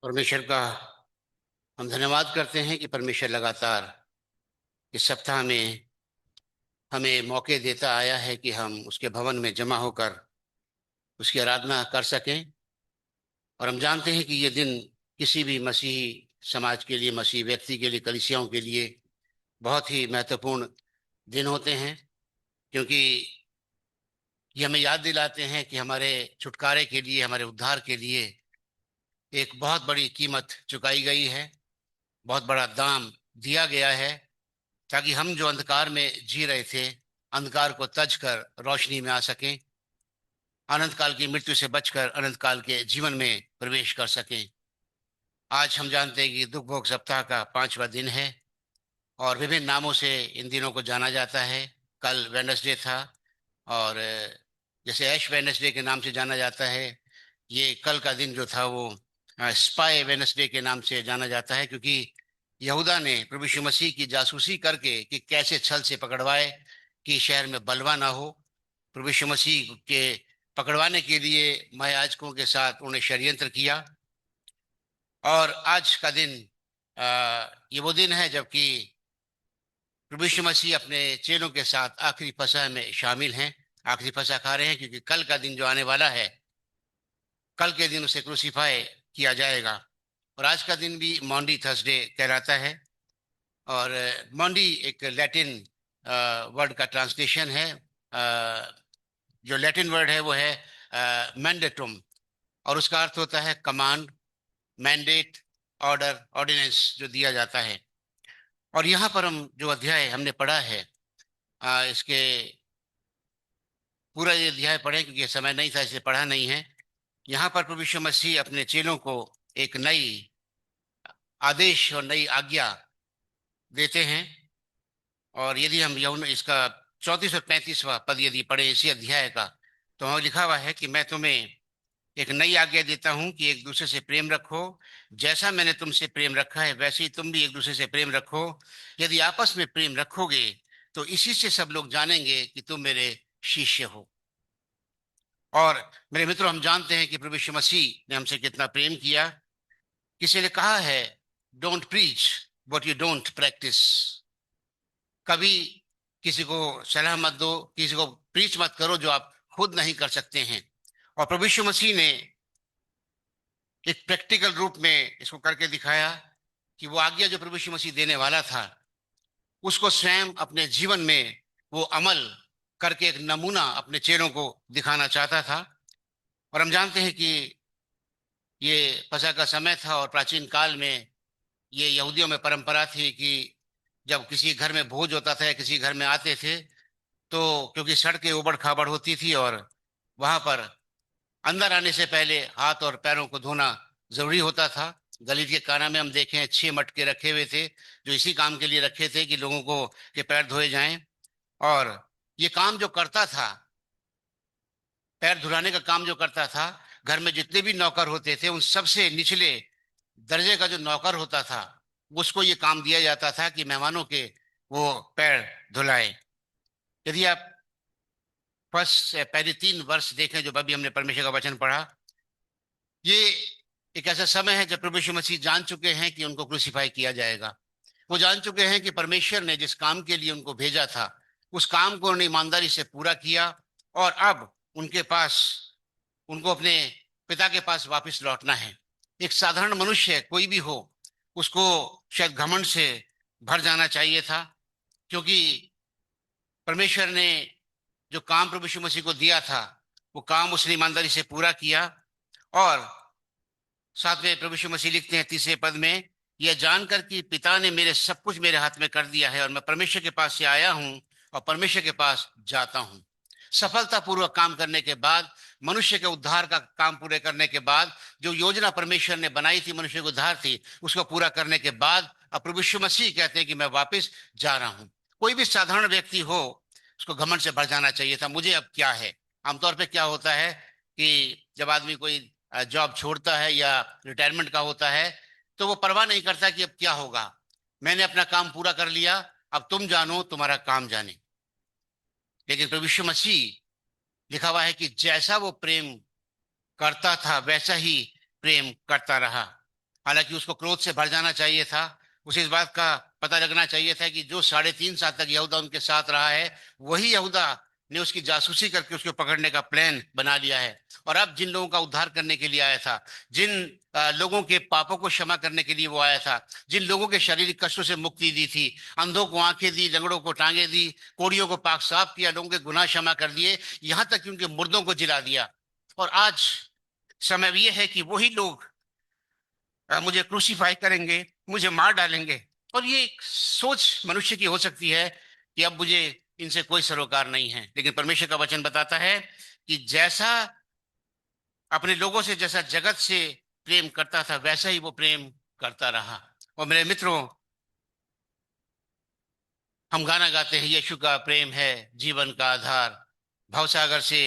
परमेश्वर का हम धन्यवाद करते हैं कि परमेश्वर लगातार इस सप्ताह में हमें मौके देता आया है कि हम उसके भवन में जमा होकर उसकी आराधना कर सकें। और हम जानते हैं कि ये दिन किसी भी मसीही समाज के लिए, मसीही व्यक्ति के लिए, कलीसियाओं के लिए बहुत ही महत्वपूर्ण दिन होते हैं, क्योंकि ये हमें याद दिलाते हैं कि हमारे छुटकारे के लिए, हमारे उद्धार के लिए एक बहुत बड़ी कीमत चुकाई गई है, बहुत बड़ा दाम दिया गया है, ताकि हम जो अंधकार में जी रहे थे, अंधकार को तज कर रोशनी में आ सकें, अनंत काल की मृत्यु से बचकर अनंत काल के जीवन में प्रवेश कर सकें। आज हम जानते हैं कि दुख भोग सप्ताह का 5वां दिन है और विभिन्न नामों से इन दिनों को जाना जाता है। कल वेडनेसडे था और जैसे ऐश वेडनेसडे के नाम से जाना जाता है, ये कल का दिन जो था वो स्पाई वेडनेसडे के नाम से जाना जाता है, क्योंकि यहूदा ने प्रभु यीशु मसीह की जासूसी करके कि कैसे छल से पकड़वाए कि शहर में बलवा ना हो, प्रभु यीशु मसीह के पकड़वाने के लिए महायाजकों के साथ उन्हें षड्यंत्र किया। और आज का दिन ये वो दिन है जबकि प्रभु यीशु मसीह अपने चेलों के साथ आखिरी फसह में शामिल हैं, आखिरी फसह खा रहे हैं, क्योंकि कल का दिन जो आने वाला है, कल के दिन उसे क्रूसीफाई किया जाएगा। और आज का दिन भी मॉन्डी थर्सडे कहलाता है। और मॉन्डी एक लैटिन वर्ड का ट्रांसलेशन है। जो लैटिन वर्ड है वो है मैंडेटुम, और उसका अर्थ होता है कमांड, मैंडेट, ऑर्डर, ऑर्डिनेंस जो दिया जाता है। और यहाँ पर हम जो अध्याय हमने पढ़ा है, इसके पूरा ये अध्याय पढ़े क्योंकि समय नहीं था इसलिए पढ़ा नहीं है। यहाँ पर प्रभु यीशु मसीह अपने चेलों को एक नई आदेश और नई आज्ञा देते हैं। और यदि हम यौन इसका 34 और 35वां पद यदि पढ़े इसी अध्याय का, तो वहाँ लिखा हुआ है कि मैं तुम्हें एक नई आज्ञा देता हूं कि एक दूसरे से प्रेम रखो। जैसा मैंने तुमसे प्रेम रखा है वैसे ही तुम भी एक दूसरे से प्रेम रखो। यदि आपस में प्रेम रखोगे तो इसी से सब लोग जानेंगे कि तुम मेरे शिष्य हो। और मेरे मित्रों, हम जानते हैं कि प्रभु यीशु मसीह ने हमसे कितना प्रेम किया। किसी ने कहा है, don't preach what you don't practice. कभी किसी को सलाह मत दो, किसी को प्रीच मत करो जो आप खुद नहीं कर सकते हैं। और प्रभु यीशु मसीह ने एक प्रैक्टिकल रूप में इसको करके दिखाया कि वो आज्ञा जो प्रभु यीशु मसीह देने वाला था, उसको स्वयं अपने जीवन में वो अमल करके एक नमूना अपने चेलों को दिखाना चाहता था। और हम जानते हैं कि ये फसह का समय था और प्राचीन काल में ये यहूदियों में परंपरा थी कि जब किसी घर में भोज होता था या किसी घर में आते थे, तो क्योंकि सड़कें उबड़ खाबड़ होती थी और वहां पर अंदर आने से पहले हाथ और पैरों को धोना जरूरी होता था। गलील के काना में हम देखें 6 मटके रखे हुए थे जो इसी काम के लिए रखे थे कि लोगों को के पैर धोए जाएं। और ये काम जो करता था, पैर धुलाने का काम जो करता था, घर में जितने भी नौकर होते थे उन सबसे निचले दर्जे का जो नौकर होता था उसको ये काम दिया जाता था कि मेहमानों के वो पैर धुलाए। यदि आप फर्स्ट पहले 3 वर्ष देखें जो अभी हमने परमेश्वर का वचन पढ़ा, ये एक ऐसा समय है जब प्रभु यीशु मसीह जान चुके हैं कि उनको क्रूसीफाई किया जाएगा। वो जान चुके हैं कि परमेश्वर ने जिस काम के लिए उनको भेजा था उस काम को उन्होंने ईमानदारी से पूरा किया। और अब उनके पास, उनको अपने पिता के पास वापस लौटना है। एक साधारण मनुष्य कोई भी हो, उसको शायद घमंड से भर जाना चाहिए था, क्योंकि परमेश्वर ने जो काम प्रभु यीशु मसीह को दिया था वो काम उसने ईमानदारी से पूरा किया। और साथ में प्रभु यीशु मसीह लिखते हैं 30वें पद में, यह जानकर कि पिता ने मेरे सब कुछ मेरे हाथ में कर दिया है और मैं परमेश्वर के पास से आया हूं और परमेश्वर के पास जाता हूं। सफलतापूर्वक काम करने के बाद, मनुष्य के उद्धार का काम पूरे करने के बाद, जो योजना परमेश्वर ने बनाई थी मनुष्य के उद्धार थी उसको पूरा करने के बाद, अब प्रभु यीशु मसीह कहते हैं कि मैं वापस जा रहा हूं। कोई भी साधारण व्यक्ति हो उसको घमंड से भर जाना चाहिए था, मुझे अब क्या है। आमतौर पे क्या होता है कि जब आदमी कोई जॉब छोड़ता है या रिटायरमेंट का होता है तो वो परवाह नहीं करता कि अब क्या होगा, मैंने अपना काम पूरा कर लिया, अब तुम जानो तुम्हारा काम जाने। लेकिन प्रभु यीशु मसीह, लिखा हुआ है कि जैसा वो प्रेम करता था वैसा ही प्रेम करता रहा। हालांकि उसको क्रोध से भर जाना चाहिए था। उसे इस बात का पता लगना चाहिए था कि जो 3.5 साल तक यहूदा उनके साथ रहा है, वही यहूदा ने उसकी जासूसी करके उसको पकड़ने का प्लान बना लिया है। और अब जिन लोगों का उद्धार करने के लिए आया था, जिन लोगों के पापों को क्षमा करने के लिए वो आया था, जिन लोगों के शारीरिक कष्टों से मुक्ति दी थी, अंधों को आंखें दी, लंगड़ों को टांगे दी, कोढ़ियों को पाक साफ किया, लोगों के गुनाह क्षमा कर दिए, यहां तक कि उनके मुर्दों को जिला दिया। और आज समय यह है कि वही लोग मुझे क्रूसीफाई करेंगे, मुझे मार डालेंगे। और ये एक सोच मनुष्य की हो सकती है कि अब मुझे इनसे कोई सरोकार नहीं है, लेकिन परमेश्वर का वचन बताता है कि जैसा अपने लोगों से, जैसा जगत से प्रेम करता था, वैसा ही वो प्रेम करता रहा। और मेरे मित्रों, हम गाना गाते हैं, यीशु का प्रेम है जीवन का आधार, भवसागर से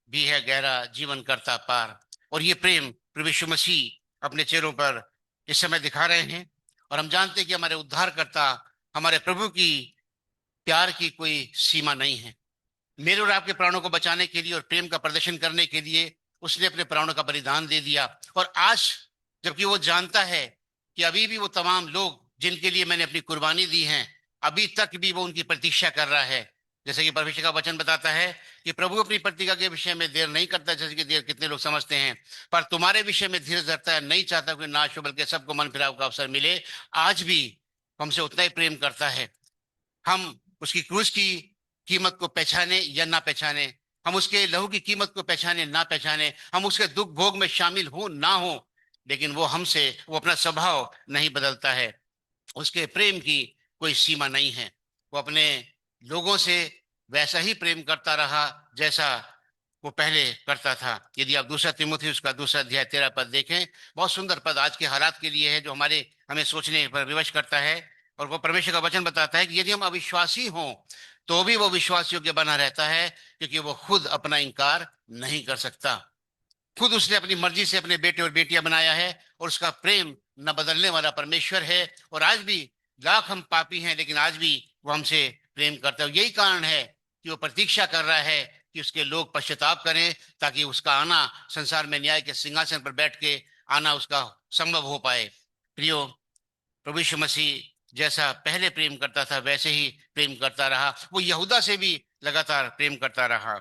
भी है गहरा, जीवन करता पार। और ये प्रेम प्रभु यीशु मसीह अपने चेहरों पर इस समय दिखा रहे हैं। और हम जानते हैं कि हमारे उद्धारकर्ता, हमारे प्रभु की प्यार की कोई सीमा नहीं है। मेरे और आपके प्राणों को बचाने के लिए और प्रेम का प्रदर्शन करने के लिए उसने अपने प्राणों का बलिदान दे दिया। और आज जबकि वो जानता है कि अभी भी वो तमाम लोग जिनके लिए मैंने अपनी कुर्बानी दी है, अभी तक भी वो उनकी प्रतीक्षा कर रहा है। जैसे कि परमेश्वर का वचन बताता है कि प्रभु अपनी प्रतिज्ञा के विषय में देर नहीं करता, जैसे कि देर कितने लोग समझते हैं, पर तुम्हारे विषय में धीरज धरता है, नहीं चाहता कोई नाश हो, बल्कि सबको मन फिराव का अवसर मिले। आज भी हमसे उतना ही प्रेम करता है। हम उसकी क्रूस की कीमत को पहचाने या ना पहचाने, हम उसके लहू की कीमत को पहचाने ना पहचाने, हम उसके दुख भोग में शामिल हो ना हो, लेकिन वो अपना स्वभाव नहीं बदलता है। उसके प्रेम की कोई सीमा नहीं है। वो अपने लोगों से वैसा ही प्रेम करता रहा जैसा वो पहले करता था। यदि आप 2 तिमुथी उसका 2 अध्याय 13 पद देखें, बहुत सुंदर पद आज के हालात के लिए है, जो हमें सोचने पर विवश करता है। और वो परमेश्वर का वचन बताता है कि यदि हम अविश्वासी हों तो भी वो विश्वास योग्य बना रहता है, क्योंकि वो खुद अपना इनकार नहीं कर सकता। खुद उसने अपनी मर्जी से अपने बेटे और बेटियां बनाया है, और उसका प्रेम न बदलने वाला परमेश्वर है। और आज भी लाख हम पापी हैं, लेकिन आज भी वो हमसे प्रेम करता है। यही कारण है कि वो प्रतीक्षा कर रहा है कि उसके लोग पश्चाताप करें, ताकि उसका आना संसार में न्याय के सिंहासन पर बैठ के आना उसका संभव हो पाए। प्रियो, प्रभु यीशु मसीह जैसा पहले प्रेम करता था वैसे ही प्रेम करता रहा। वो यहूदा से भी लगातार प्रेम करता रहा।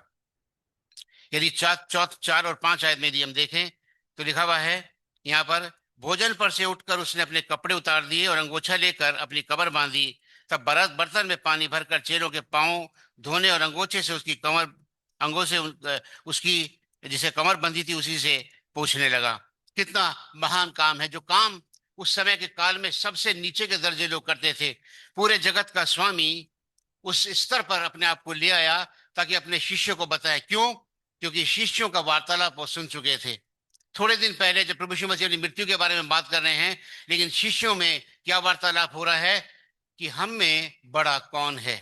यदि 4 और 5 आयत में यदि हम देखें तो लिखा हुआ है यहाँ पर, भोजन पर से उठकर उसने अपने कपड़े उतार दिए और अंगोछा लेकर अपनी कमर बांधी। तब बर्तन में पानी भरकर चेलों के पांव धोने और अंगोछे से उसकी कमर, अंगों से उसकी जिसे कमर बंधी थी उसी से पूछने लगा। कितना महान काम है, जो काम उस समय के काल में सबसे नीचे के दर्जे लोग करते थे। पूरे जगत का स्वामी उस स्तर पर अपने आप को ले आया ताकि अपने शिष्यों को बताए। क्यों? क्योंकि शिष्यों का वार्तालाप वो सुन चुके थे थोड़े दिन पहले, जब प्रभु यीशु मसीह अपनी मृत्यु के बारे में बात कर रहे हैं। लेकिन शिष्यों में क्या वार्तालाप हो रहा है कि हम में बड़ा कौन है,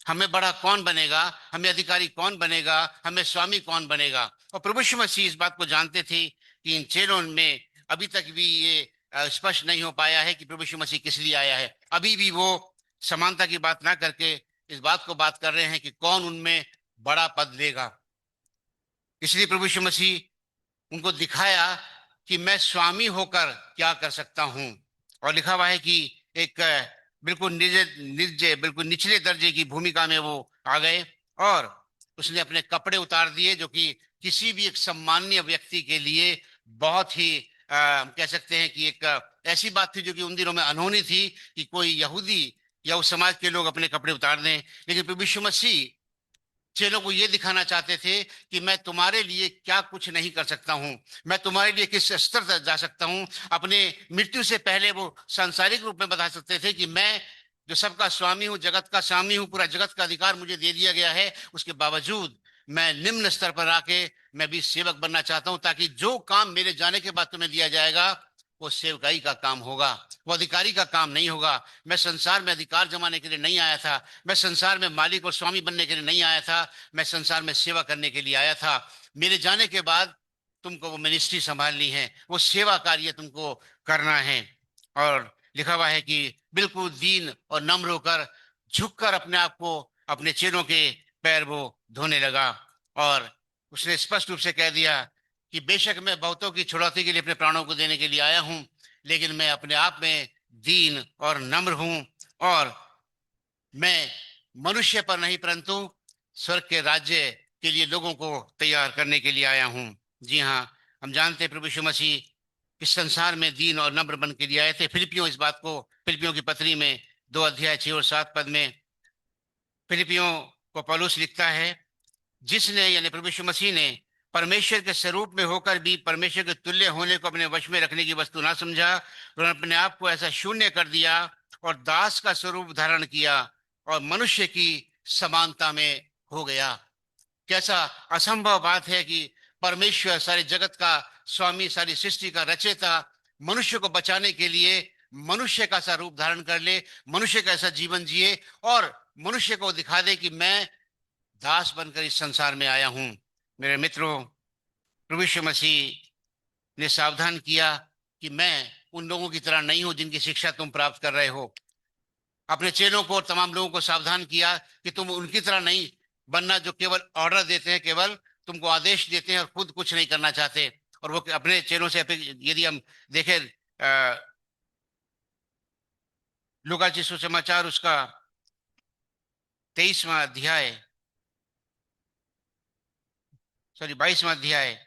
हमें बड़ा कौन बनेगा, हमें अधिकारी कौन बनेगा, हमें स्वामी कौन बनेगा। और प्रभु यीशु मसीह इस बात को जानते थे कि इन चेलों में अभी तक भी ये स्पष्ट नहीं हो पाया है कि प्रभु यीशु मसीह किस लिए आया है। अभी भी वो समानता की बात ना करके इस बात को बात कर रहे हैं कि कौन उनमें बड़ा पद लेगा। इसलिए प्रभु यीशु मसीह उनको दिखाया कि मैं स्वामी होकर क्या कर सकता हूं। और लिखा हुआ है कि एक बिल्कुल बिल्कुल निचले दर्जे की भूमिका में वो आ गए, और उसने अपने कपड़े उतार दिए, जो कि किसी भी एक सम्माननीय व्यक्ति के लिए बहुत ही कह सकते हैं कि एक ऐसी बात थी जो कि उन दिनों में अनहोनी थी कि कोई यहूदी या उस समाज के लोग अपने कपड़े उतार दें। लेकिन प्रभु यीशु मसीह चेलों को ये दिखाना चाहते थे कि मैं तुम्हारे लिए क्या कुछ नहीं कर सकता हूं, मैं तुम्हारे लिए किस स्तर तक जा सकता हूं। अपने मृत्यु से पहले वो सांसारिक रूप में बता सकते थे कि मैं जो सबका स्वामी हूँ, जगत का स्वामी हूँ, पूरा जगत का अधिकार मुझे दे दिया गया है। उसके बावजूद मैं निम्न स्तर पर आके मैं भी सेवक बनना चाहता हूं, ताकि जो काम मेरे जाने के बाद तुम्हें दिया जाएगा वो सेवकाई का काम होगा, वो अधिकारी का काम नहीं होगा। मैं संसार में अधिकार जमाने के लिए नहीं आया था, मैं संसार में मालिक और स्वामी बनने के लिए नहीं आया था, मैं संसार में सेवा करने के लिए आया था। मेरे जाने के बाद तुमको वो मिनिस्ट्री संभालनी है, वो सेवा कार्य तुमको करना है। और लिखा हुआ है कि बिल्कुल दीन और नम्र होकर झुककर अपने आप को, अपने चेलों के पैर वो धोने लगा। और उसने स्पष्ट रूप से कह दिया कि बेशक मैं बहुतों की छुड़ौती के लिए अपने प्राणों को देने के लिए आया हूं, लेकिन मैं अपने आप में दीन और नम्र हूं, और मैं मनुष्य पर नहीं परंतु स्वर्ग के राज्य के लिए लोगों को तैयार करने के लिए आया हूं। जी हाँ, हम जानते हैं प्रभु यीशु मसीह इस संसार में दीन और नम्र बन के लिए आए थे। फिलिपियों इस बात को, फिलिपियों की पत्री में 2 अध्याय 6 और 7 पद में फिलिपियों को पौलुस लिखता है, जिसने यानी प्रभु यीशु मसीह ने परमेश्वर के स्वरूप में होकर भी परमेश्वर के तुल्य होने को अपने वश में रखने की वस्तु ना समझा, और अपने आप को ऐसा शून्य कर दिया और दास का स्वरूप धारण किया और मनुष्य की समानता में हो गया। कैसा असंभव बात है कि परमेश्वर सारे जगत का स्वामी, सारी सृष्टि का रचयिता, मनुष्य को बचाने के लिए मनुष्य का सा रूप धारण कर ले, मनुष्य का ऐसा जीवन जिए और मनुष्य को दिखा दे कि मैं दास बनकर इस संसार में आया हूं। मेरे मित्रों, प्रभु यीशु मसीह ने सावधान किया कि मैं उन लोगों की तरह नहीं हूं जिनकी शिक्षा तुम प्राप्त कर रहे हो। अपने चेलों को और तमाम लोगों को सावधान किया कि तुम उनकी तरह नहीं बनना जो केवल ऑर्डर देते हैं, केवल तुमको आदेश देते हैं और खुद कुछ नहीं करना चाहते। और वो अपने चेलों से यदि हम देखें लूका जी सुसमाचार उसका 23वां अध्याय, सॉरी 22वां अध्याय,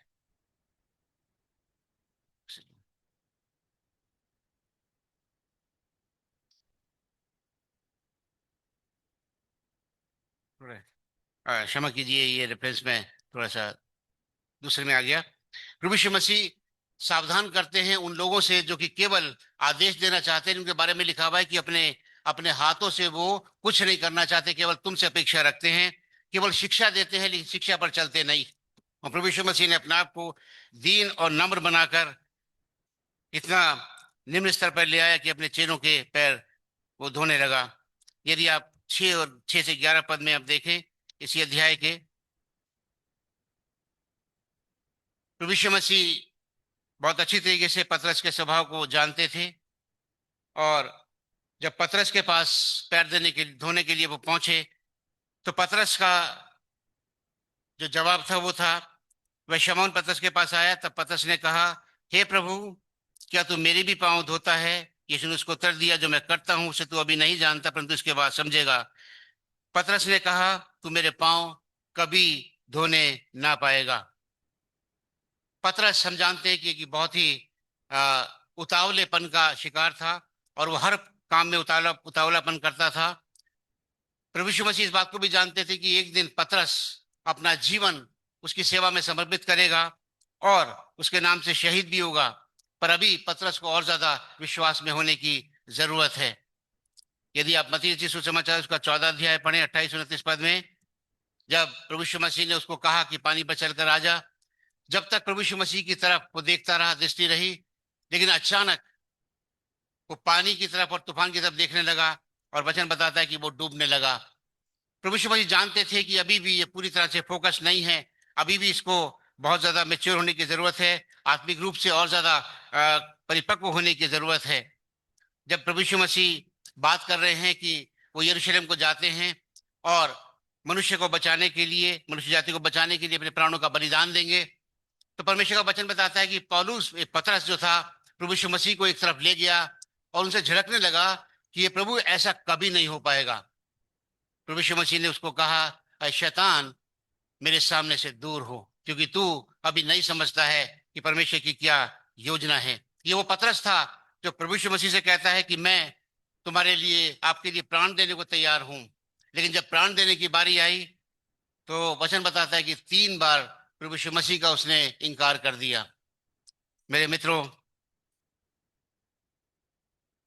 क्षमा कीजिए, ये रेफरेंस में थोड़ा सा दूसरे में आ गया। प्रभु यीशु मसीह सावधान करते हैं उन लोगों से जो कि केवल आदेश देना चाहते हैं। उनके बारे में लिखा हुआ है कि अपने अपने हाथों से वो कुछ नहीं करना चाहते, केवल तुमसे अपेक्षा रखते हैं, केवल शिक्षा देते हैं लेकिन शिक्षा पर चलते नहीं। और प्रभु यीशु मसीह ने अपने आप को दीन और नम्र बनाकर इतना निम्न स्तर पर ले आया कि अपने चेलों के पैर वो धोने लगा। यदि आप 6 और 6 से 11 पद में आप देखें इसी अध्याय के, प्रभु यीशु मसीह बहुत अच्छी तरीके से पतरस के स्वभाव को जानते थे, और जब पतरस के पास पैर धोने के लिए वो पहुंचे, तो पतरस का जो जवाब था वो था, वह शमौन पतरस के पास आया, तब पतरस ने कहा, हे प्रभु, क्या तू मेरे भी पांव धोता है? यीशु ने उसको उत्तर दिया, जो मैं करता हूं उसे तू अभी नहीं जानता, परंतु इसके बाद समझेगा। पतरस ने कहा, तू मेरे पांव कभी धोने ना पाएगा। पतरस हम जानते हैं कि बहुत ही उतावलेपन का शिकार था, और वो हर काम में उतावलापन करता था। प्रभु यीशु मसीह इस बात को भी जानते थे कि एक दिन पतरस अपना जीवन उसकी सेवा में समर्पित करेगा और उसके नाम से शहीद भी होगा। पर अभी पतरस को और ज्यादा विश्वास में होने की जरूरत है। यदि आप मत्ती रचित सुसमाचार उसका 14 अध्याय पढ़े 28-29 पद में, जब प्रभु यीशु मसीह ने उसको कहा कि पानी पर चलकर आ जा, जब तक प्रभु यीशु मसीह की तरफ वो देखता रहा, दृष्टि रही, लेकिन अचानक वो पानी की तरफ और तूफान की तरफ देखने लगा, और वचन बताता है कि वो डूबने लगा। प्रभु यीशु मसीह जानते थे कि अभी भी ये पूरी तरह से फोकस नहीं है, अभी भी इसको बहुत ज्यादा मेच्योर होने की जरूरत है, आत्मिक रूप से और ज्यादा परिपक्व होने की जरूरत है। जब प्रभु यीशु मसीह बात कर रहे हैं कि वो यरूशलेम को जाते हैं और मनुष्य को बचाने के लिए, मनुष्य जाति को बचाने के लिए अपने प्राणों का बलिदान देंगे, तो परमेश्वर का वचन बताता है कि पतरस जो था प्रभु यीशु मसीह को एक तरफ ले गया और उनसे झिड़कने लगा कि ये प्रभु ऐसा कभी नहीं हो पाएगा। प्रभु यीशु मसीह ने उसको कहा, अय शैतान, मेरे सामने से दूर हो, क्योंकि तू अभी नहीं समझता है कि परमेश्वर की क्या योजना है। ये वो पतरस था जो प्रभु यीशु मसीह से कहता है कि मैं तुम्हारे लिए, आपके लिए प्राण देने को तैयार हूं। लेकिन जब प्राण देने की बारी आई तो वचन बताता है कि 3 बार प्रभु यीशु मसीह का उसने इनकार कर दिया। मेरे मित्रों,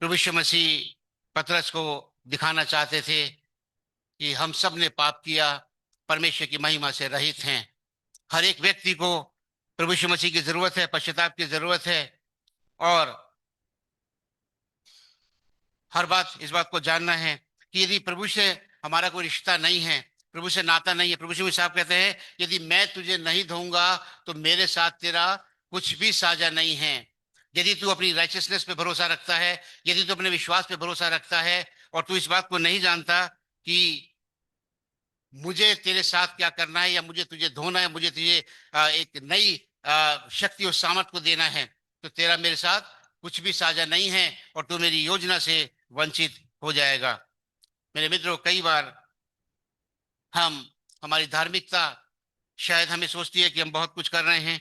प्रभु यीशु मसीह पतरस को दिखाना चाहते थे कि हम सब ने पाप किया, परमेश्वर की महिमा से रहित हैं। हर एक व्यक्ति को प्रभु यीशु मसीह की जरूरत है, पश्चाताप की जरूरत है, और हर बात इस बात को जानना है कि यदि प्रभु से हमारा कोई रिश्ता नहीं है, प्रभु से नाता नहीं है, प्रभु यीशु साहब कहते हैं, यदि मैं तुझे नहीं धोऊंगा तो मेरे साथ तेरा कुछ भी साझा नहीं है। यदि तू अपनी राइचियसनेस पे भरोसा रखता है, यदि तू अपने विश्वास पे भरोसा रखता है, और तू इस बात को नहीं जानता कि मुझे तेरे साथ क्या करना है, या मुझे तुझे धोना है, मुझे तुझे एक नई शक्ति और सामर्थ को देना है, तो तेरा मेरे साथ कुछ भी साझा नहीं है और तू मेरी योजना से वंचित हो जाएगा। मेरे मित्रों, कई बार हम हमारी धार्मिकता शायद हमें सोचती है कि हम बहुत कुछ कर रहे हैं।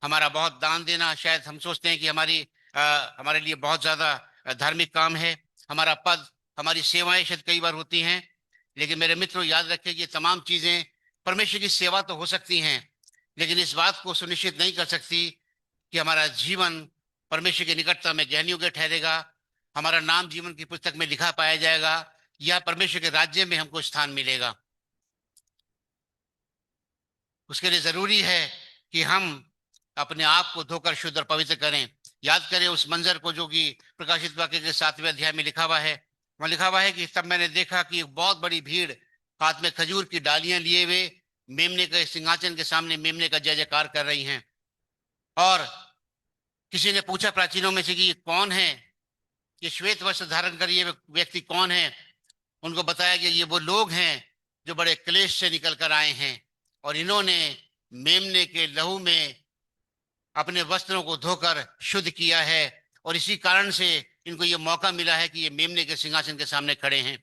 हमारा बहुत दान देना शायद हम सोचते हैं कि हमारे लिए बहुत ज्यादा धार्मिक काम है। हमारा पद, हमारी सेवाएं शायद कई बार होती हैं। लेकिन मेरे मित्रों, याद रखें कि ये तमाम चीजें परमेश्वर की सेवा तो हो सकती हैं, लेकिन इस बात को सुनिश्चित नहीं कर सकती कि हमारा जीवन परमेश्वर की निकटता में गहन योग्य ठहरेगा, हमारा नाम जीवन की पुस्तक में लिखा पाया जाएगा, या परमेश्वर के राज्य में हमको स्थान मिलेगा। उसके लिए जरूरी है कि हम अपने आप को धोकर शुद्ध और पवित्र करें। याद करें उस मंजर को जो कि प्रकाशित वाक्य के 7वें अध्याय में लिखा हुआ है। वहां लिखा हुआ है कि तब मैंने देखा कि एक बहुत बड़ी भीड़ हाथ में खजूर की डालियां लिए हुए मेमने के सिंहासन के सामने मेमने का जय जयकार कर रही हैं। और किसी ने पूछा प्राचीनों में से कि ये कौन है, ये श्वेत वस्त्र धारण कर ये व्यक्ति कौन है। उनको बताया गया ये वो लोग हैं जो बड़े क्लेश से निकल कर आए हैं, और इन्होंने मेमने के लहू में अपने वस्त्रों को धोकर शुद्ध किया है, और इसी कारण से इनको ये मौका मिला है कि ये मेमने के सिंहासन के सामने खड़े हैं।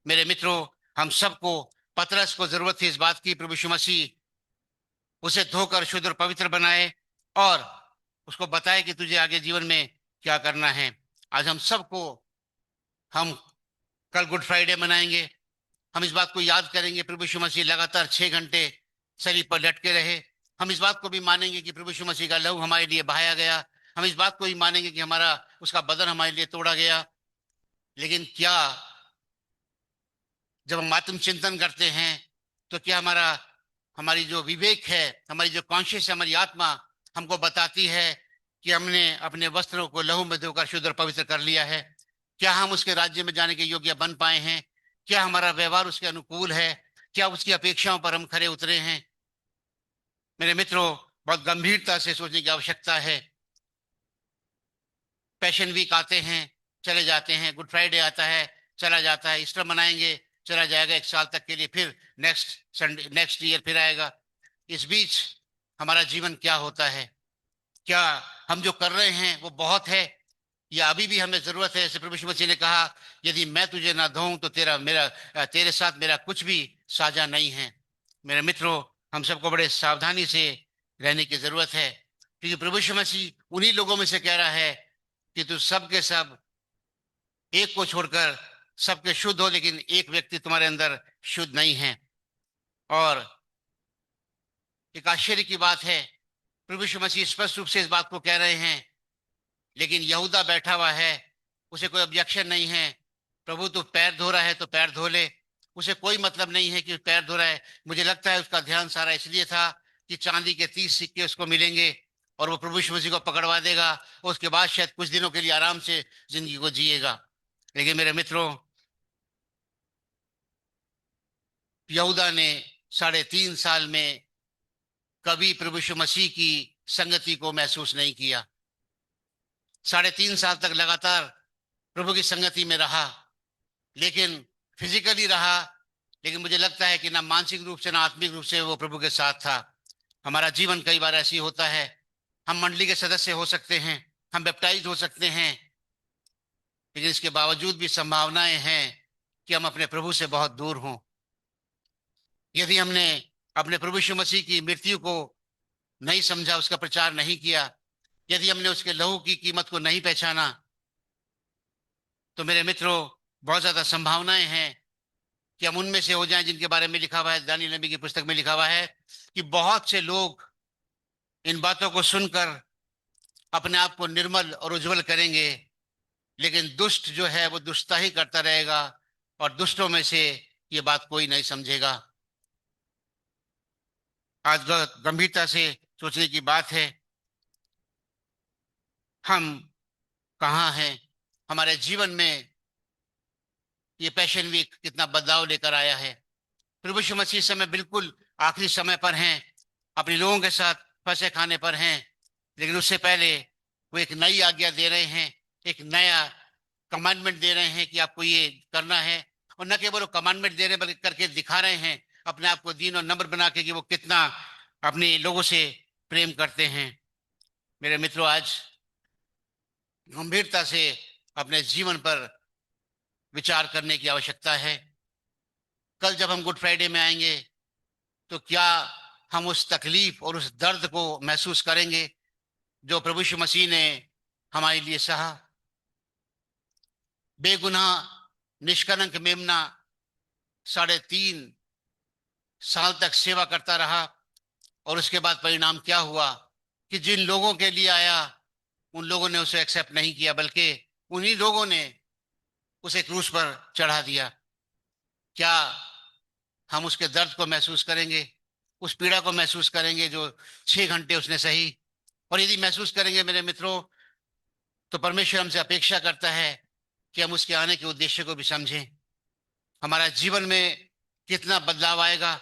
मेरे मित्रों, हम सबको, पतरस को जरूरत थी इस बात की, प्रभु यीशु मसीह उसे धोकर शुद्ध और पवित्र बनाए और उसको बताए कि तुझे आगे जीवन में क्या करना है। आज हम सबको, हम कल गुड फ्राइडे मनाएंगे, हम इस बात को याद करेंगे प्रभु यीशु मसीह लगातार 6 घंटे सलीब पर लटके रहे। हम इस बात को भी मानेंगे कि प्रभु यीशु मसीह का लहू हमारे लिए बहाया गया। हम इस बात को भी मानेंगे कि हमारा उसका बदन हमारे लिए तोड़ा गया। लेकिन क्या, जब हम आत्मचिंतन करते हैं, तो क्या हमारी जो विवेक है, हमारी जो कॉन्शियस है, हमारी आत्मा हमको बताती है कि हमने अपने वस्त्रों को लहू में धोकर शुद्ध और पवित्र कर लिया है? क्या हम उसके राज्य में जाने के योग्य बन पाए हैं? क्या हमारा व्यवहार उसके अनुकूल है? क्या उसकी अपेक्षाओं पर हम खरे उतरे हैं? मेरे मित्रों, बहुत गंभीरता से सोचने की आवश्यकता है। पैशन वीक आते हैं, चले जाते हैं, गुड फ्राइडे आता है, चला जाता है, ईस्टर मनाएंगे, चला जाएगा 1 साल तक के लिए, फिर नेक्स्ट संडे, नेक्स्ट ईयर फिर आएगा। इस बीच हमारा जीवन क्या होता है? क्या हम जो कर रहे हैं वो बहुत है, या अभी भी हमें जरूरत है? जैसे प्रभु यीशु मसीह ने कहा, यदि मैं तुझे ना धोऊं तो तेरे साथ मेरा कुछ भी साझा नहीं है। मेरे मित्रों, हम सबको बड़े सावधानी से रहने की जरूरत है, क्योंकि प्रभु यीशु मसीह उन्हीं लोगों में से कह रहा है कि तू सब के सब एक को छोड़कर सबके शुद्ध हो, लेकिन एक व्यक्ति तुम्हारे अंदर शुद्ध नहीं है। और एक आश्चर्य की बात है, प्रभु यीशु मसीह स्पष्ट रूप से इस बात को कह रहे हैं, लेकिन यहूदा बैठा हुआ है, उसे कोई ऑब्जेक्शन नहीं है। प्रभु तू पैर धो रहा है तो पैर धो ले, उसे कोई मतलब नहीं है कि पैर धो रहा है। मुझे लगता है उसका ध्यान सारा इसलिए था कि चांदी के 30 सिक्के उसको मिलेंगे और वो प्रभु यीशु मसीह को पकड़वा देगा, और उसके बाद शायद कुछ दिनों के लिए आराम से जिंदगी को जिएगा। लेकिन मेरे मित्रों, यहूदा ने 3.5 साल में कभी प्रभु यीशु मसीह की संगति को महसूस नहीं किया। 3.5 साल तक लगातार प्रभु की संगति में रहा, लेकिन फिजिकली रहा, लेकिन मुझे लगता है कि ना मानसिक रूप से ना आत्मिक रूप से वो प्रभु के साथ था। हमारा जीवन कई बार ऐसी होता है, हम मंडली के सदस्य हो सकते हैं, हम बैप्टाइज हो सकते हैं, लेकिन इसके बावजूद भी संभावनाएं हैं कि हम अपने प्रभु से बहुत दूर हों। यदि हमने अपने प्रभु यीशु मसीह की मृत्यु को नहीं समझा, उसका प्रचार नहीं किया, यदि हमने उसके लहू की कीमत को नहीं पहचाना, तो मेरे मित्रों, बहुत ज्यादा संभावनाएं हैं कि हम उनमें से हो जाएं जिनके बारे में लिखा हुआ है, दानियेल नबी की पुस्तक में लिखा हुआ है कि बहुत से लोग इन बातों को सुनकर अपने आप को निर्मल और उज्जवल करेंगे, लेकिन दुष्ट जो है वो दुष्टता ही करता रहेगा, और दुष्टों में से ये बात कोई नहीं समझेगा। आज गंभीरता से सोचने की बात है, हम कहाँ हैं? हमारे जीवन में ये पैशन वीक कितना बदलाव लेकर आया है? प्रभु यीशु मसीह समय बिल्कुल आखिरी समय पर हैं, अपने लोगों के साथ फंसे खाने पर हैं, लेकिन उससे पहले वो एक नई आज्ञा दे रहे हैं, एक नया कमांडमेंट दे रहे हैं कि आपको ये करना है। और न केवल वो कमांडमेंट दे रहे हैं, बल्कि करके दिखा रहे हैं अपने आप को दीन और नम्र बना के कि वो कितना अपने लोगों से प्रेम करते हैं। मेरे मित्रों, आज गंभीरता से अपने जीवन पर विचार करने की आवश्यकता है। कल जब हम गुड फ्राइडे में आएंगे तो क्या हम उस तकलीफ और उस दर्द को महसूस करेंगे जो प्रभु यीशु मसीह ने हमारे लिए सहा। बेगुनाह निष्कलंक मेमना 3.5 साल तक सेवा करता रहा, और उसके बाद परिणाम क्या हुआ कि जिन लोगों के लिए आया उन लोगों ने उसे एक्सेप्ट नहीं किया, बल्कि उन्हीं लोगों ने उसे क्रूस पर चढ़ा दिया। क्या हम उसके दर्द को महसूस करेंगे, उस पीड़ा को महसूस करेंगे जो 6 घंटे उसने सही? और यदि महसूस करेंगे मेरे मित्रों, तो परमेश्वर हमसे अपेक्षा करता है कि हम उसके आने के उद्देश्य को भी समझें। हमारा जीवन में कितना बदलाव आएगा,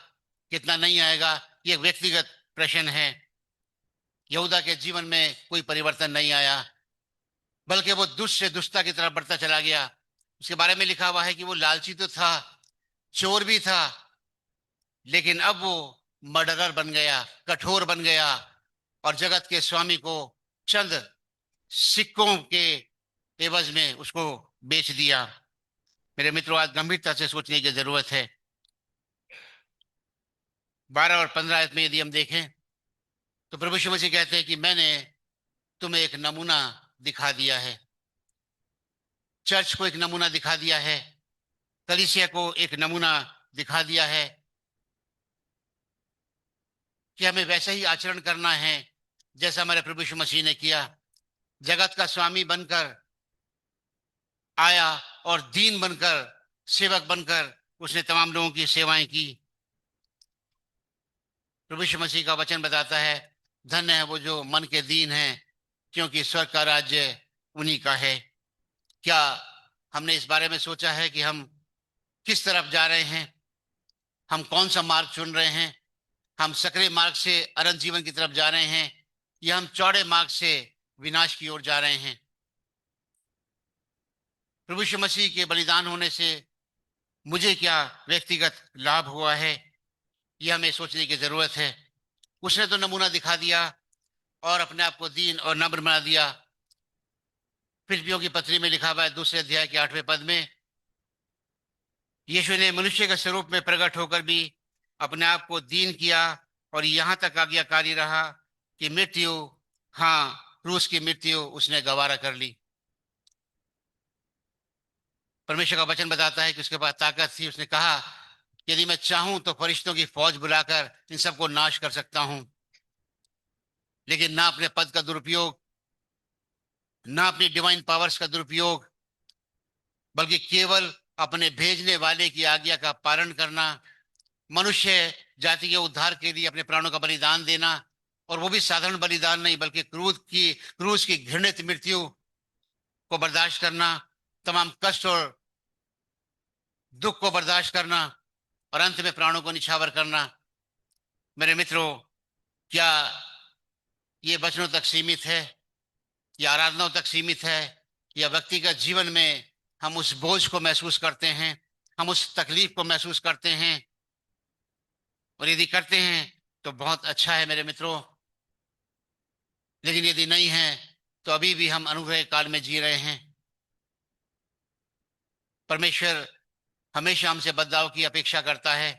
कितना नहीं आएगा, ये व्यक्तिगत प्रश्न है। यहूदा के जीवन में कोई परिवर्तन नहीं आया, बल्कि वो दुष्ट से दुष्टता की तरफ बढ़ता चला गया। उसके बारे में लिखा हुआ है कि वो लालची तो था, चोर भी था, लेकिन अब वो मर्डरर बन गया, कठोर बन गया, और जगत के स्वामी को चंद सिक्कों के एवज में उसको बेच दिया। मेरे मित्रों, आज गंभीरता से सोचने की जरूरत है। 12 और 15 आयत में यदि हम देखें तो प्रभु यीशु मसीह कहते हैं कि मैंने तुम्हें एक नमूना दिखा दिया है। चर्च को एक नमूना दिखा दिया है, कलीसिया को एक नमूना दिखा दिया है कि हमें वैसे ही आचरण करना है जैसा हमारे प्रभु यीशु मसीह ने किया। जगत का स्वामी बनकर आया और दीन बनकर, सेवक बनकर उसने तमाम लोगों की सेवाएं की। प्रभु यीशु मसीह का वचन बताता है, धन्य है वो जो मन के दीन हैं, क्योंकि स्वर्ग का राज्य उन्हीं का है। क्या हमने इस बारे में सोचा है कि हम किस तरफ जा रहे हैं? हम कौन सा मार्ग चुन रहे हैं? हम सकरे मार्ग से अनंत जीवन की तरफ जा रहे हैं, या हम चौड़े मार्ग से विनाश की ओर जा रहे हैं? प्रभु यीशु मसीह के बलिदान होने से मुझे क्या व्यक्तिगत लाभ हुआ है, यह हमें सोचने की जरूरत है। उसने तो नमूना दिखा दिया और अपने आप को दीन और नम्र बना दिया। फिलिप्पियों की पत्री में लिखा हुआ है 2 अध्याय के 8वें पद में, यीशु ने मनुष्य के स्वरूप में प्रकट होकर भी अपने आप को दीन किया और यहां तक आज्ञाकारी रहा कि मृत्यु, हाँ, क्रूस की मृत्यु उसने गवारा कर ली। परमेश्वर का वचन बताता है कि उसके पास ताकत थी। उसने कहा, यदि मैं चाहूं तो फरिश्तों की फौज बुलाकर इन सबको नाश कर सकता हूं, लेकिन ना अपने पद का दुरुपयोग, ना अपनी डिवाइन पावर्स का दुरुपयोग, बल्कि केवल अपने भेजने वाले की आज्ञा का पालन करना, मनुष्य जाति के उद्धार के लिए अपने प्राणों का बलिदान देना, और वो भी साधारण बलिदान नहीं, बल्कि क्रूस की घृणित मृत्यु को बर्दाश्त करना, तमाम कष्ट और दुख को बर्दाश्त करना, और अंत में प्राणों को निछावर करना। मेरे मित्रों, क्या ये वचनों तक सीमित है, या आराधनाओं तक सीमित है, या व्यक्तिगत जीवन में हम उस बोझ को महसूस करते हैं, हम उस तकलीफ को महसूस करते हैं? और यदि करते हैं तो बहुत अच्छा है मेरे मित्रों, लेकिन यदि नहीं है तो अभी भी हम अनुग्रह काल में जी रहे हैं। परमेश्वर हमेशा हमसे बदलाव की अपेक्षा करता है।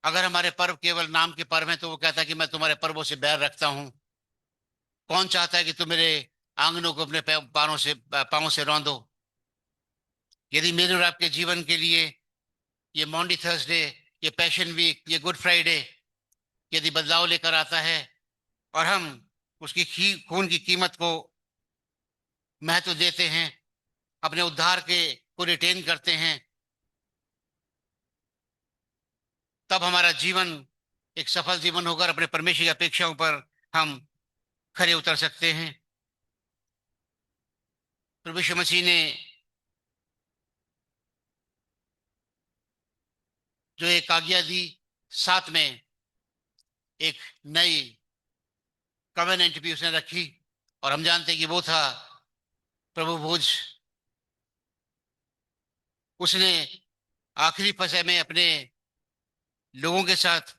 अगर हमारे पर्व केवल नाम के पर्व हैं तो वो कहता है कि मैं तुम्हारे पर्वों से बैर रखता हूं। कौन चाहता है कि तुम मेरे आंगनों को अपने पांवों से रौंदो? यदि मेरे और आपके जीवन के लिए ये मॉन्डी थर्सडे, ये पैशन वीक, ये गुड फ्राइडे यदि बदलाव लेकर आता है, और हम उसकी खून की कीमत को महत्व देते हैं, अपने उद्धार के को रिटेन करते हैं, तब हमारा जीवन एक सफल जीवन होकर अपने परमेश्वर की अपेक्षाओं पर हम खरे उतर सकते हैं। प्रभु यीशु मसीह ने जो एक आज्ञा दी, साथ में एक नई कवेनेंट भी उसने रखी, और हम जानते हैं कि वो था प्रभु भोज। उसने आखिरी फसह में अपने लोगों के साथ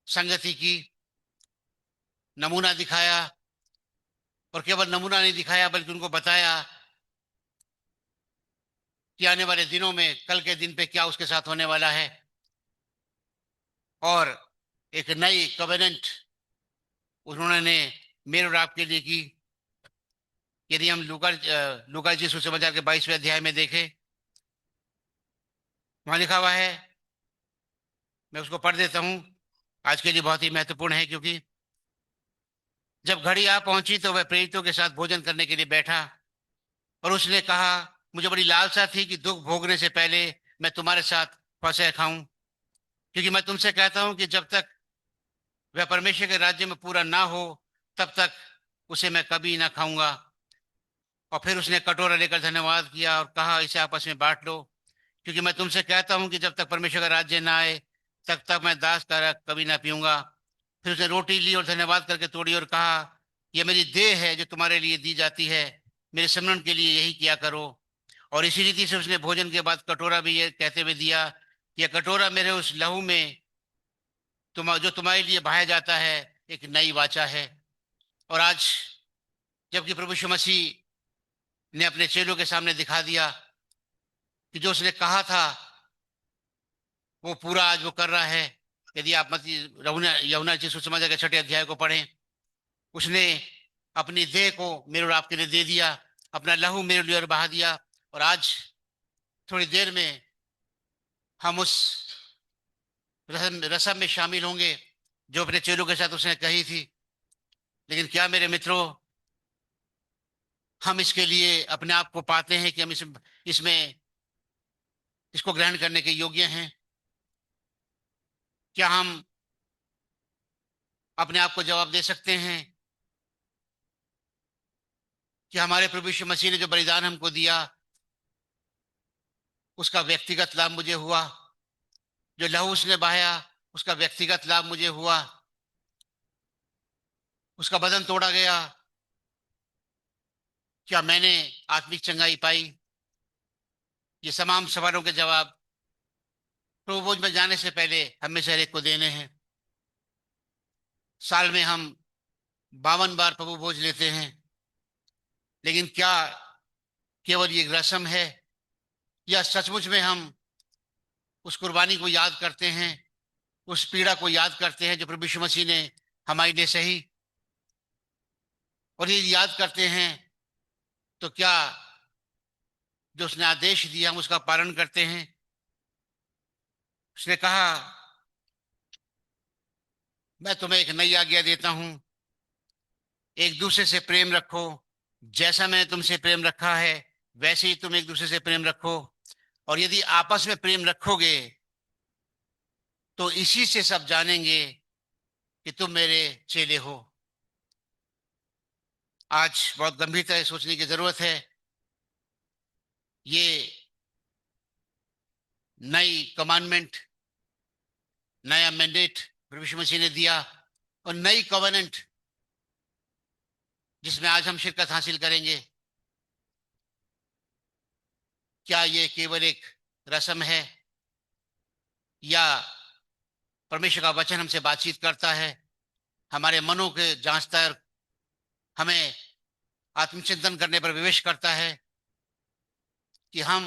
संगति की, नमूना दिखाया, और केवल नमूना नहीं दिखाया बल्कि उनको बताया कि आने वाले दिनों में, कल के दिन पे क्या उसके साथ होने वाला है। और एक नई कवेनेंट उन्होंने मेरे और आपके लिए की। यदि हम लूका जी सुसमाचार के 22वें अध्याय में देखें, वहां लिखा हुआ है, मैं उसको पढ़ देता हूं, आज के लिए बहुत ही महत्वपूर्ण है, क्योंकि जब घड़ी आ पहुंची तो वह प्रेरितों के साथ भोजन करने के लिए बैठा, और उसने कहा, मुझे बड़ी लालसा थी कि दुख भोगने से पहले मैं तुम्हारे साथ फसह खाऊं, क्योंकि मैं तुमसे कहता हूं कि जब तक वह परमेश्वर के राज्य में पूरा ना हो, तब तक उसे मैं कभी ना खाऊंगा। और फिर उसने कटोरा लेकर धन्यवाद किया और कहा, इसे आपस में बांट लो, क्योंकि मैं तुमसे कहता हूं कि जब तक परमेश्वर का राज्य ना आए, तब तक मैं दास का रस कभी ना पीऊंगा। फिर उसने रोटी ली और धन्यवाद करके तोड़ी और कहा, यह मेरी देह है जो तुम्हारे लिए दी जाती है, मेरे स्मरण के लिए यही किया करो। और इसी रीति से उसने भोजन के बाद कटोरा भी ये कहते हुए दिया, यह कटोरा मेरे उस लहू में जो तुम्हारे लिए बहाया जाता है, एक नई वाचा है। और आज जबकि प्रभु यीशु मसीह ने अपने चेलों के सामने दिखा दिया कि जो उसने कहा था वो पूरा आज वो कर रहा है। यदि आप मत्ती रहुना यहुना जी सुसमाचार के 6 अध्याय को पढ़ें, उसने अपनी देह को मेरे और आपके लिए दे दिया, अपना लहू मेरे लिए और बहा दिया। और आज थोड़ी देर में हम उस रसम में शामिल होंगे जो अपने चेलों के साथ उसने कही थी। लेकिन क्या मेरे मित्रों, हम इसके लिए अपने आप को पाते हैं कि हम इसमें इसको ग्रहण करने के योग्य हैं? क्या हम अपने आप को जवाब दे सकते हैं कि हमारे प्रभु यीशु मसीह ने जो बलिदान हमको दिया, उसका व्यक्तिगत लाभ मुझे हुआ? जो लहू उसने बहाया, उसका व्यक्तिगत लाभ मुझे हुआ? उसका बदन तोड़ा गया, क्या मैंने आत्मिक चंगाई पाई? ये तमाम सवालों के जवाब प्रभु भोज में जाने से पहले हमें से हर एक को देने हैं। साल में हम 52 बार प्रभु भोज लेते हैं, लेकिन क्या केवल ये एक रस्म है, या सचमुच में हम उस कुर्बानी को याद करते हैं, उस पीड़ा को याद करते हैं जो प्रभु यीशु मसीह ने हमारे लिए सही? और ये याद करते हैं तो क्या जो उसने आदेश दिया हम उसका पालन करते हैं? उसने कहा, मैं तुम्हें एक नई आज्ञा देता हूं, एक दूसरे से प्रेम रखो। जैसा मैंने तुमसे प्रेम रखा है, वैसे ही तुम एक दूसरे से प्रेम रखो। और यदि आपस में प्रेम रखोगे तो इसी से सब जानेंगे कि तुम मेरे चेले हो। आज बहुत गंभीरता से सोचने की जरूरत है। ये नई कमांडमेंट, नया मैंडेट प्रभु यीशु मसीह ने दिया, और नई कवेनेंट जिसमें आज हम शिरकत हासिल करेंगे, क्या ये केवल एक रस्म है, या परमेश्वर का वचन हमसे बातचीत करता है, हमारे मनों के जांचता है, हमें आत्मचिंतन करने पर विवेश करता है कि हम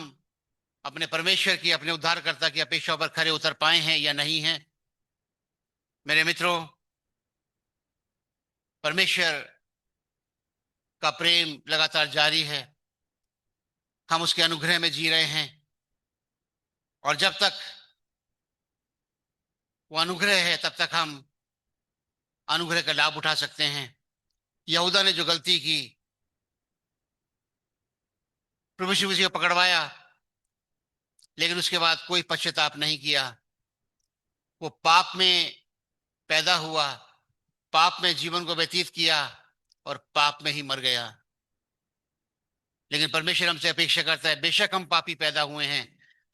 अपने परमेश्वर की, अपने उद्धारकर्ता की अपेक्षा पर खरे उतर पाए हैं या नहीं हैं? मेरे मित्रों, परमेश्वर का प्रेम लगातार जारी है, हम उसके अनुग्रह में जी रहे हैं, और जब तक वो अनुग्रह है तब तक हम अनुग्रह का लाभ उठा सकते हैं। यहूदा ने जो गलती की, प्रभु यीशु मसीह को पकड़वाया, लेकिन उसके बाद कोई पश्चाताप नहीं किया। वो पाप में पैदा हुआ, पाप में जीवन को व्यतीत किया, और पाप में ही मर गया। लेकिन परमेश्वर हमसे अपेक्षा करता है, बेशक हम पापी पैदा हुए हैं,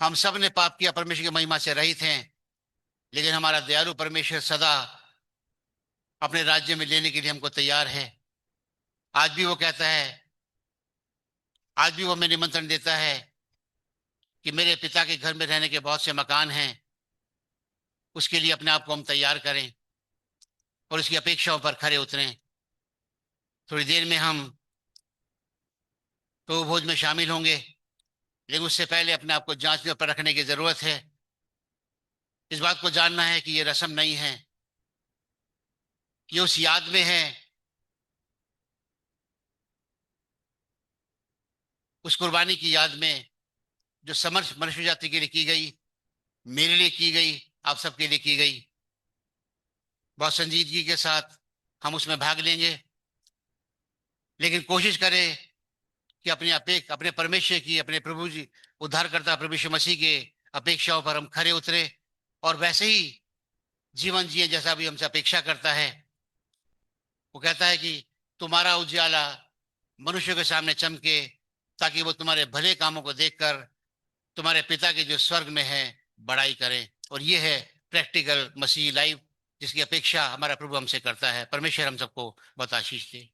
हम सब ने पाप किया, परमेश्वर की महिमा से रहित हैं, लेकिन हमारा दयालु परमेश्वर सदा अपने राज्य में लेने के लिए हमको तैयार है। आज भी वो कहता है, आज भी वो हमें निमंत्रण देता है कि मेरे पिता के घर में रहने के बहुत से मकान हैं, उसके लिए अपने आप को हम तैयार करें। और उसकी अपेक्षाओं पर खरे उतरें। थोड़ी देर में हम तो भोज में शामिल होंगे, लेकिन उससे पहले अपने आप को जांचने और परखने की जरूरत है। इस बात को जानना है कि ये रस्म नहीं है, ये उस याद में है, उस कुर्बानी की याद में जो समर्थ मनुष्य जाति के लिए की गई, मेरे लिए की गई, आप सबके लिए की गई। बहुत संजीदगी के साथ हम उसमें भाग लेंगे, लेकिन कोशिश करें कि अपने परमेश्वर की, अपने प्रभु जी, उद्धारकर्ता प्रभु यीशु मसीह के अपेक्षाओं पर हम खरे उतरे और वैसे ही जीवन जिए जैसा भी हमसे अपेक्षा करता है। वो कहता है कि तुम्हारा उजाला मनुष्य के सामने चमके, ताकि वो तुम्हारे भले कामों को देखकर तुम्हारे पिता के जो स्वर्ग में है बड़ाई करें। और ये है प्रैक्टिकल मसीही लाइफ जिसकी अपेक्षा हमारा प्रभु हमसे करता है। परमेश्वर हम सबको बहुत आशीष दे।